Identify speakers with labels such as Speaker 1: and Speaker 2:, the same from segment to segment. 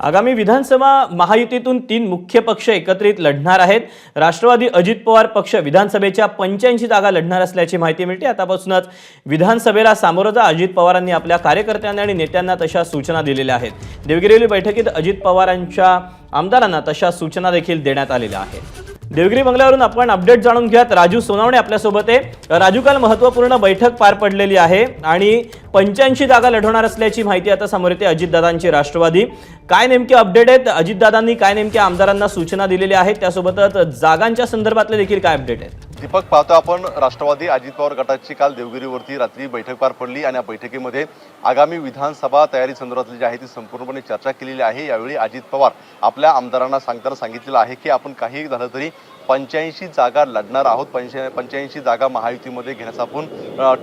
Speaker 1: आगामी विधानसभा महायुतीतून 3 मुख्य पक्ष एकत्रित लढणार आहेत। राष्ट्रवादी अजित पवार पक्ष विधानसभेच्या 85 जागा लढणार असल्याची माहिती मिळते। आतापासूनच विधानसभेला सामोरं जा अजित पवारांनी आपल्या कार्यकर्त्यांना आणि नेत्यांना तशा सूचना दिलेल्या आहेत। देवगिरीवरील बैठकीत अजित पवारांच्या आमदारांना तशा सूचना देखील देण्यात आलेल्या आहेत। देवगिरी बंगल्यावरून आपण अपडेट जाणून घेऊयात। राजू सोनावणे आपल्यासोबत आहे। राजू, काल महत्त्वपूर्ण बैठक पार पडलेली आहे आणि 85 जागा लढवणार असल्याची माहिती आता समोर येते। अजितदादांची राष्ट्रवादी काय नेमके अपडेट आहेत? अजितदादांनी काय नेमक्या आमदारांना सूचना दिलेल्या आहेत? त्यासोबतच जागांच्या संदर्भातले देखील काय अपडेट आहेत?
Speaker 2: दीपक, पाहतो आपण राष्ट्रवादी अजित पवार गटाची काल देवगिरीवरती रात्री बैठक पार पडली आणि या बैठकीमध्ये आगामी विधानसभा तयारी संदर्भातली जी आहे ती संपूर्णपणे चर्चा केलेली आहे। यावेळी अजित पवार आपल्या आमदारांना सांगताना सांगितलेलं आहे की आपण काही झालं तरी 85 जागा लढणार आहोत, 85 जागा महायुतीमध्ये घेण्याचा आपण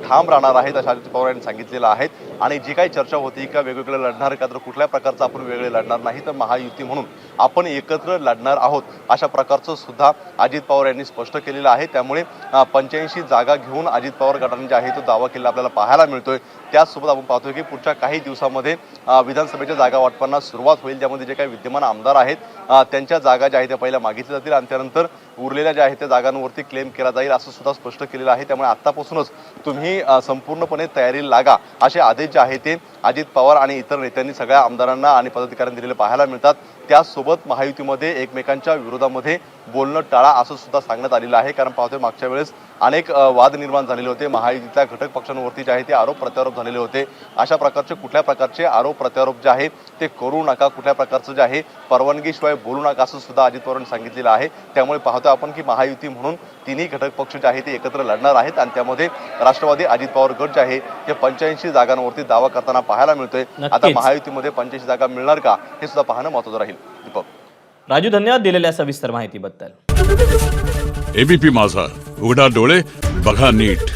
Speaker 2: ठाम राहणार आहेत असं अजित पवार यांनी सांगितलेलं आहे। आणि जी काही चर्चा होती का वेगवेगळे लढणार का तर कुठल्या प्रकारचं आपण वेगळे लढणार नाही तर महायुती म्हणून आपण एकत्र लढणार आहोत अशा प्रकारचं सुद्धा अजित पवार यांनी स्पष्ट केलेलं आहे। त्यामुळे 85 जागा घेऊन अजित पवार गटाने जे आहे तो दावा केला आपल्याला पाहायला मिळतोय। त्याचसोबत आपण पाहतोय की पुढच्या काही दिवसामध्ये विधानसभेच्या जागा वाटपांना सुरुवात होईल, ज्यामध्ये जे काही विद्यमान आमदार आहेत त्यांच्या जागा ज्या आहेत त्या पहिल्या मागितल्या जातील आणि त्यानंतर उरलेल्या ज्या आहेत त्या जागांवरती क्लेम केला जाईल असं सुद्धा स्पष्ट केलेलं आहे। त्यामुळे आतापासूनच तुम्ही संपूर्णपणे तयारीला लागा असे आदेश जे आहेत ते अजित पवार आणि इतर नेत्यांनी सगळ्या आमदारांना आणि पदाधिकाऱ्यांना दिलेले पाहायला मिळतात। त्याचसोबत महायुतीमध्ये एकमेकांच्या विरोधामध्ये बोलणं टाळा असं सुद्धा सांगण्यात आलेलं आहे। कारण पाहतोय मागच्या वेळेस अनेक वाद निर्माण झालेले होते, महायुतीच्या घटक पक्षांवरती जे आहे ते आरोप प्रत्यारोप झालेले होते। अशा प्रकारचे कुठल्या प्रकारचे आरोप प्रत्यारोप जे आहे ते करू नका, कुठल्या प्रकारचं जे आहे परवानगीशिवाय बोलू नका असं सुद्धा अजित पवारांनी सांगितलेलं आहे। त्यामुळे पाहतोय आपण की महायुती म्हणून तिन्ही घटक पक्ष जे आहे ते एकत्र लढणार आहेत आणि त्यामध्ये राष्ट्रवादी अजित पवार गट जे आहे ते 85 जागांवरती दावा करताना पाहायला मिळतोय। आता महायुतीमध्ये 85 जागा मिळणार का हे सुद्धा पाहणं महत्त्वाचं राहील। दीपक,
Speaker 1: राजू, धन्यवाद दिलेल्या सविस्तर माहितीबद्दल।
Speaker 3: एबीपी माझा, उघडा डोळे बघा नीट।